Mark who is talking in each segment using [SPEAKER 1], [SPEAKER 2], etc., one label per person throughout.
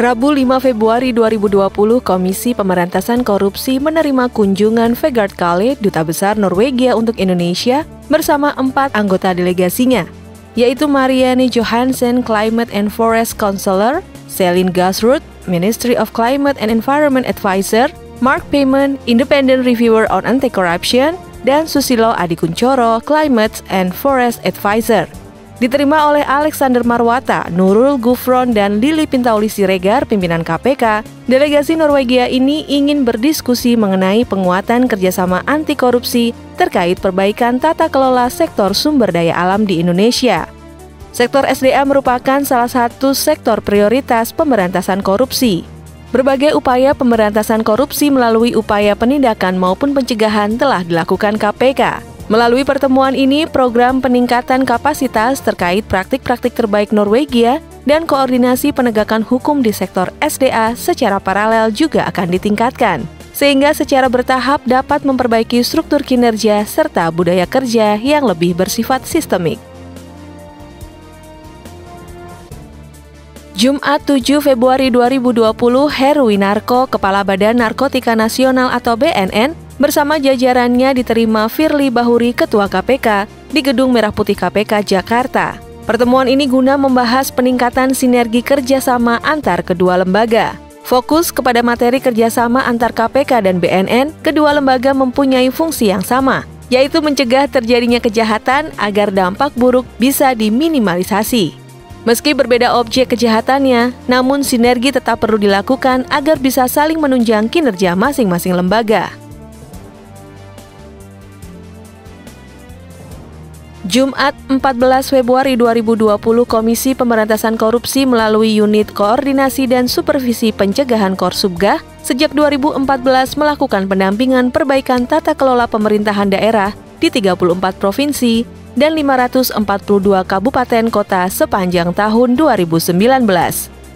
[SPEAKER 1] Rabu 5 Februari 2020, Komisi Pemberantasan Korupsi menerima kunjungan Vegard Kale, Duta Besar Norwegia untuk Indonesia, bersama 4 anggota delegasinya, yaitu Marianne Johansen, Climate and Forest Counselor, Celine Gasrud, Ministry of Climate and Environment Advisor, Mark Payment, Independent Reviewer on Anti-Corruption, dan Susilo Adikuncoro, Climate and Forest Advisor. Diterima oleh Alexander Marwata, Nurul Gufron, dan Lili Pintauli Siregar, pimpinan KPK, delegasi Norwegia ini ingin berdiskusi mengenai penguatan kerjasama anti korupsi terkait perbaikan tata kelola sektor sumber daya alam di Indonesia. Sektor SDA merupakan salah satu sektor prioritas pemberantasan korupsi. Berbagai upaya pemberantasan korupsi melalui upaya penindakan maupun pencegahan telah dilakukan KPK. Melalui pertemuan ini, program peningkatan kapasitas terkait praktik-praktik terbaik Norwegia dan koordinasi penegakan hukum di sektor SDA secara paralel juga akan ditingkatkan, sehingga secara bertahap dapat memperbaiki struktur kinerja serta budaya kerja yang lebih bersifat sistemik. Jumat 7 Februari 2020, Heruwinarko, Kepala Badan Narkotika Nasional atau BNN, bersama jajarannya diterima Firly Bahuri, Ketua KPK, di Gedung Merah Putih KPK, Jakarta. Pertemuan ini guna membahas peningkatan sinergi kerjasama antar kedua lembaga. Fokus kepada materi kerjasama antar KPK dan BNN, kedua lembaga mempunyai fungsi yang sama, yaitu mencegah terjadinya kejahatan agar dampak buruk bisa diminimalisasi. Meski berbeda objek kejahatannya, namun sinergi tetap perlu dilakukan agar bisa saling menunjang kinerja masing-masing lembaga. Jumat 14 Februari 2020, Komisi Pemberantasan Korupsi melalui Unit Koordinasi dan Supervisi Pencegahan Korsubgah sejak 2014 melakukan pendampingan perbaikan tata kelola pemerintahan daerah di 34 provinsi dan 542 kabupaten kota sepanjang tahun 2019.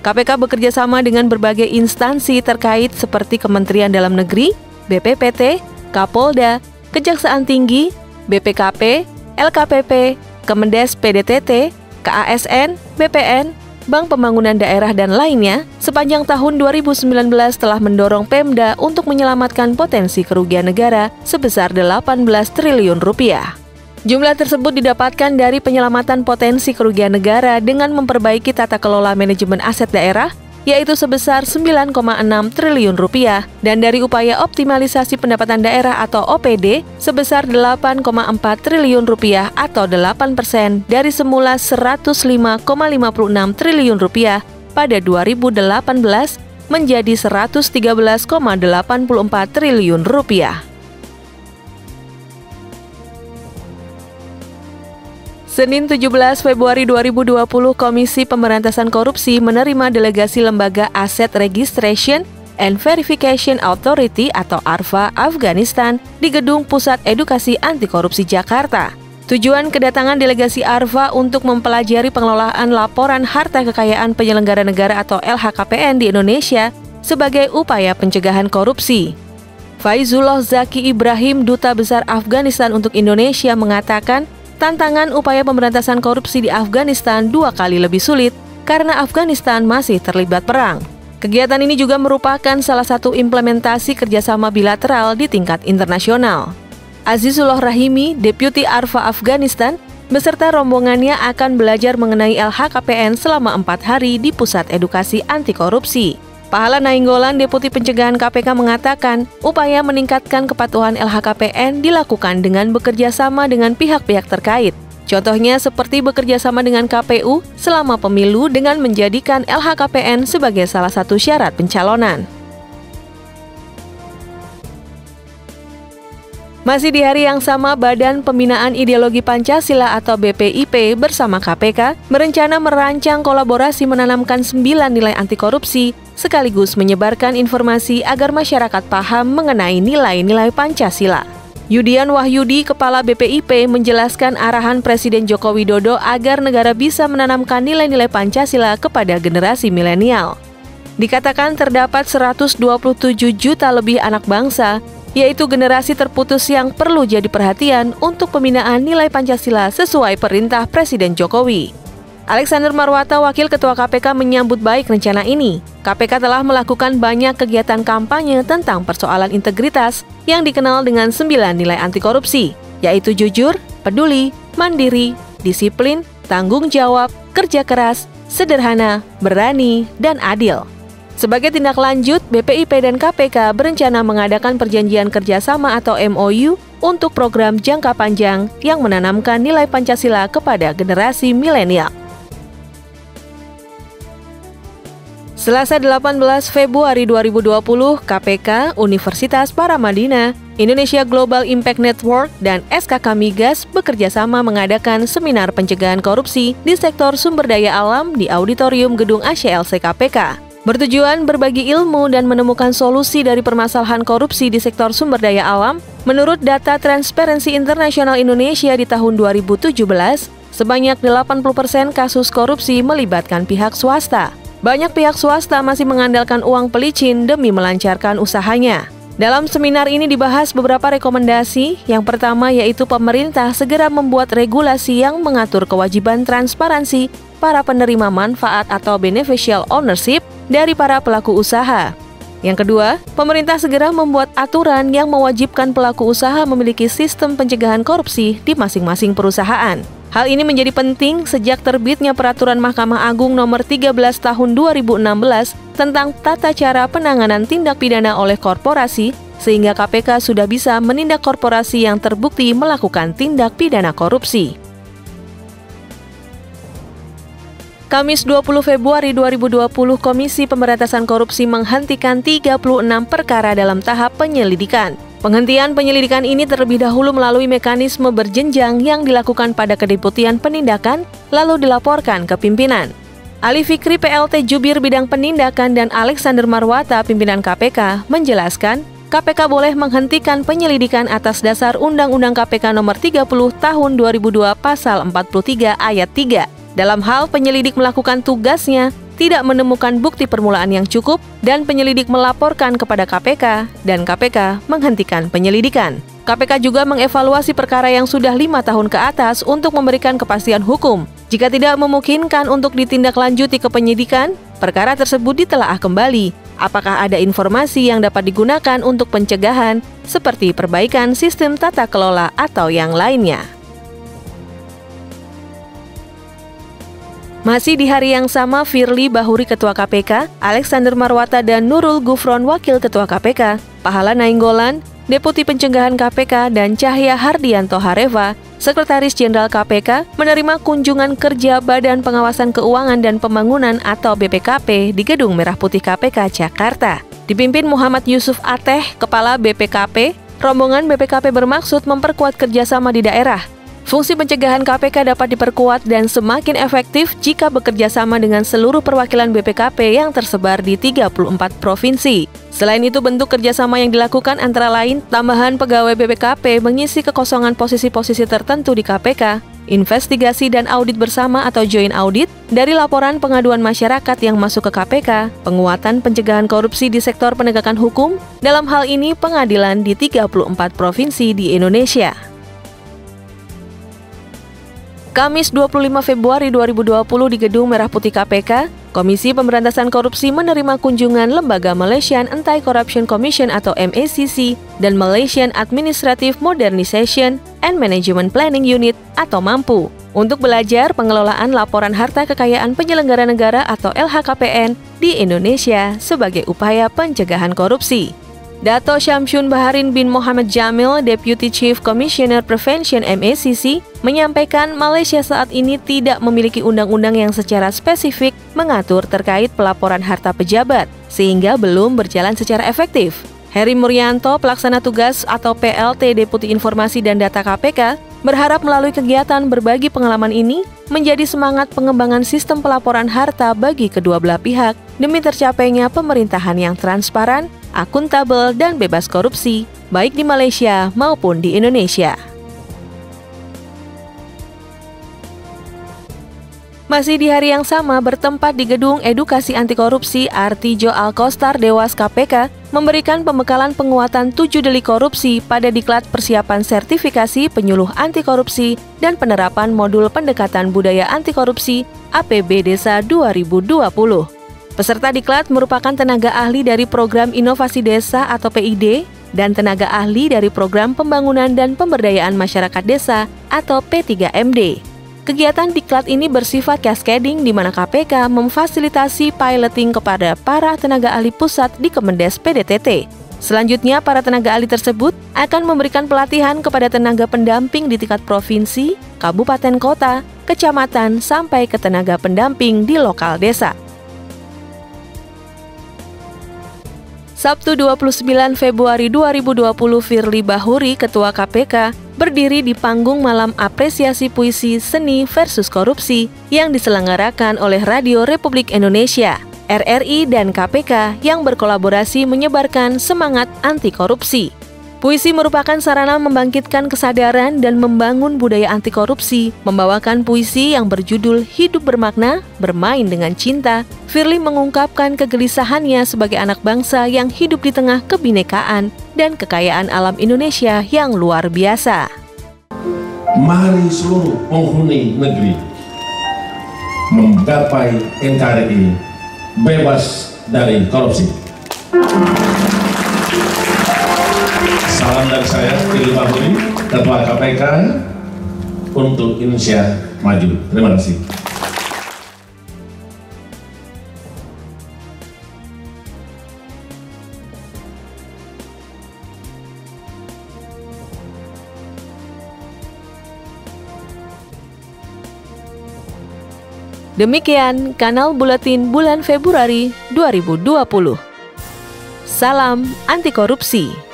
[SPEAKER 1] KPK bekerjasama dengan berbagai instansi terkait seperti Kementerian Dalam Negeri, BPPT, Kapolda, Kejaksaan Tinggi, BPKP, LKPP, Kemendes PDTT, KASN, BPN, Bank Pembangunan Daerah, dan lainnya, sepanjang tahun 2019 telah mendorong Pemda untuk menyelamatkan potensi kerugian negara sebesar 18 triliun rupiah. Jumlah tersebut didapatkan dari penyelamatan potensi kerugian negara dengan memperbaiki tata kelola manajemen aset daerah, yaitu sebesar 9,6 triliun rupiah, dan dari upaya optimalisasi pendapatan daerah atau OPD sebesar 8,4 triliun rupiah atau 8% dari semula 105,56 triliun rupiah pada 2018 menjadi 113,84 triliun rupiah. Senin 17 Februari 2020, Komisi Pemberantasan Korupsi menerima delegasi Lembaga Asset Registration and Verification Authority atau ARVA Afghanistan di Gedung Pusat Edukasi Anti Korupsi Jakarta. Tujuan kedatangan delegasi ARVA untuk mempelajari pengelolaan laporan harta kekayaan penyelenggara negara atau LHKPN di Indonesia sebagai upaya pencegahan korupsi. Faizullah Zaki Ibrahim, Duta Besar Afghanistan untuk Indonesia, mengatakan tantangan upaya pemberantasan korupsi di Afghanistan 2 kali lebih sulit karena Afghanistan masih terlibat perang. Kegiatan ini juga merupakan salah satu implementasi kerjasama bilateral di tingkat internasional. Azizullah Rahimi, Deputi ARVA Afghanistan, beserta rombongannya akan belajar mengenai LHKPN selama 4 hari di Pusat Edukasi Anti Korupsi. Pahala Nainggolan, Deputi Pencegahan KPK, mengatakan upaya meningkatkan kepatuhan LHKPN dilakukan dengan bekerja sama dengan pihak-pihak terkait. Contohnya seperti bekerja sama dengan KPU selama pemilu dengan menjadikan LHKPN sebagai salah satu syarat pencalonan. Masih di hari yang sama, Badan Pembinaan Ideologi Pancasila atau BPIP bersama KPK berencana merancang kolaborasi menanamkan 9 nilai anti korupsi sekaligus menyebarkan informasi agar masyarakat paham mengenai nilai-nilai Pancasila. Yudian Wahyudi, Kepala BPIP, menjelaskan arahan Presiden Joko Widodo agar negara bisa menanamkan nilai-nilai Pancasila kepada generasi milenial. Dikatakan terdapat 127 juta lebih anak bangsa, yaitu generasi terputus yang perlu jadi perhatian untuk pembinaan nilai Pancasila sesuai perintah Presiden Jokowi. Alexander Marwata, Wakil Ketua KPK, menyambut baik rencana ini. KPK telah melakukan banyak kegiatan kampanye tentang persoalan integritas yang dikenal dengan 9 nilai anti korupsi, yaitu jujur, peduli, mandiri, disiplin, tanggung jawab, kerja keras, sederhana, berani, dan adil. Sebagai tindak lanjut, BPIP dan KPK berencana mengadakan perjanjian kerjasama atau MOU untuk program jangka panjang yang menanamkan nilai Pancasila kepada generasi milenial. Selasa 18 Februari 2020, KPK, Universitas Paramadina, Indonesia Global Impact Network, dan SKK Migas bekerjasama mengadakan seminar pencegahan korupsi di sektor sumber daya alam di Auditorium Gedung ACLC KPK. Bertujuan berbagi ilmu dan menemukan solusi dari permasalahan korupsi di sektor sumber daya alam, menurut data Transparency International Indonesia di tahun 2017, sebanyak 80% kasus korupsi melibatkan pihak swasta. Banyak pihak swasta masih mengandalkan uang pelicin demi melancarkan usahanya. Dalam seminar ini dibahas beberapa rekomendasi. Yang pertama yaitu pemerintah segera membuat regulasi yang mengatur kewajiban transparansi para penerima manfaat atau beneficial ownership dari para pelaku usaha. Yang kedua, pemerintah segera membuat aturan yang mewajibkan pelaku usaha memiliki sistem pencegahan korupsi di masing-masing perusahaan. Hal ini menjadi penting sejak terbitnya Peraturan Mahkamah Agung Nomor 13 Tahun 2016 tentang tata cara penanganan tindak pidana oleh korporasi, sehingga KPK sudah bisa menindak korporasi yang terbukti melakukan tindak pidana korupsi. Kamis 20 Februari 2020, Komisi Pemberantasan Korupsi menghentikan 36 perkara dalam tahap penyelidikan. Penghentian penyelidikan ini terlebih dahulu melalui mekanisme berjenjang yang dilakukan pada Kedeputian Penindakan, lalu dilaporkan ke pimpinan. Ali Fikri, PLT Jubir Bidang Penindakan, dan Alexander Marwata, pimpinan KPK, menjelaskan KPK boleh menghentikan penyelidikan atas dasar Undang-Undang KPK Nomor 30 Tahun 2002 Pasal 43 Ayat 3. Dalam hal penyelidik melakukan tugasnya, tidak menemukan bukti permulaan yang cukup, dan penyelidik melaporkan kepada KPK, dan KPK menghentikan penyelidikan. KPK juga mengevaluasi perkara yang sudah 5 tahun ke atas untuk memberikan kepastian hukum. Jika tidak memungkinkan untuk ditindaklanjuti ke penyidikan, perkara tersebut ditelaah kembali. Apakah ada informasi yang dapat digunakan untuk pencegahan, seperti perbaikan sistem tata kelola atau yang lainnya. Masih di hari yang sama, Firly Bahuri, Ketua KPK, Alexander Marwata, dan Nurul Gufron, Wakil Ketua KPK, Pahala Nainggolan, Deputi Pencegahan KPK, dan Cahya Hardianto Hareva, Sekretaris Jenderal KPK, menerima kunjungan kerja Badan Pengawasan Keuangan dan Pembangunan atau BPKP di Gedung Merah Putih KPK, Jakarta. Dipimpin Muhammad Yusuf Ateh, Kepala BPKP, rombongan BPKP bermaksud memperkuat kerjasama di daerah. Fungsi pencegahan KPK dapat diperkuat dan semakin efektif jika bekerja sama dengan seluruh perwakilan BPKP yang tersebar di 34 provinsi. Selain itu, bentuk kerjasama yang dilakukan antara lain tambahan pegawai BPKP mengisi kekosongan posisi-posisi tertentu di KPK, investigasi dan audit bersama atau joint audit dari laporan pengaduan masyarakat yang masuk ke KPK, penguatan pencegahan korupsi di sektor penegakan hukum, dalam hal ini pengadilan di 34 provinsi di Indonesia. Kamis 25 Februari 2020 di Gedung Merah Putih KPK, Komisi Pemberantasan Korupsi menerima kunjungan Lembaga Malaysian Anti-Corruption Commission atau MACC dan Malaysian Administrative Modernization and Management Planning Unit atau MAMPU untuk belajar pengelolaan laporan harta kekayaan penyelenggara negara atau LHKPN di Indonesia sebagai upaya pencegahan korupsi. Dato Syamsun Baharin bin Mohammed Jamil, Deputy Chief Commissioner Prevention MACC, menyampaikan Malaysia saat ini tidak memiliki undang-undang yang secara spesifik mengatur terkait pelaporan harta pejabat, sehingga belum berjalan secara efektif. Heri Muryanto, Pelaksana Tugas atau PLT Deputi Informasi dan Data KPK, berharap melalui kegiatan berbagi pengalaman ini menjadi semangat pengembangan sistem pelaporan harta bagi kedua belah pihak demi tercapainya pemerintahan yang transparan, akuntabel, dan bebas korupsi, baik di Malaysia maupun di Indonesia. Masih di hari yang sama, bertempat di Gedung Edukasi Anti Korupsi Artijo Alkostar Dewas KPK, memberikan pembekalan penguatan 7 delik korupsi pada Diklat Persiapan Sertifikasi Penyuluh Anti Korupsi dan Penerapan Modul Pendekatan Budaya Anti Korupsi APB Desa 2020. Peserta Diklat merupakan tenaga ahli dari Program Inovasi Desa atau PID dan tenaga ahli dari Program Pembangunan dan Pemberdayaan Masyarakat Desa atau P3MD. Kegiatan Diklat ini bersifat cascading di mana KPK memfasilitasi piloting kepada para tenaga ahli pusat di Kemendes PDTT. Selanjutnya, para tenaga ahli tersebut akan memberikan pelatihan kepada tenaga pendamping di tingkat provinsi, kabupaten kota, kecamatan, sampai ke tenaga pendamping di lokal desa. Sabtu 29 Februari 2020, Firly Bahuri, Ketua KPK, berdiri di panggung malam apresiasi puisi Seni versus Korupsi yang diselenggarakan oleh Radio Republik Indonesia, RRI, dan KPK yang berkolaborasi menyebarkan semangat anti korupsi. Puisi merupakan sarana membangkitkan kesadaran dan membangun budaya anti korupsi. Membawakan puisi yang berjudul Hidup Bermakna, Bermain dengan Cinta, Firly mengungkapkan kegelisahannya sebagai anak bangsa yang hidup di tengah kebinekaan dan kekayaan alam Indonesia yang luar biasa.
[SPEAKER 2] Mari seluruh penghuni negeri menggapai NKRI bebas dari korupsi. Salam dari saya, Firly Bahuri, Ketua KPK untuk Indonesia Maju. Terima kasih.
[SPEAKER 1] Demikian Kanal Buletin Bulan Februari 2020. Salam anti korupsi.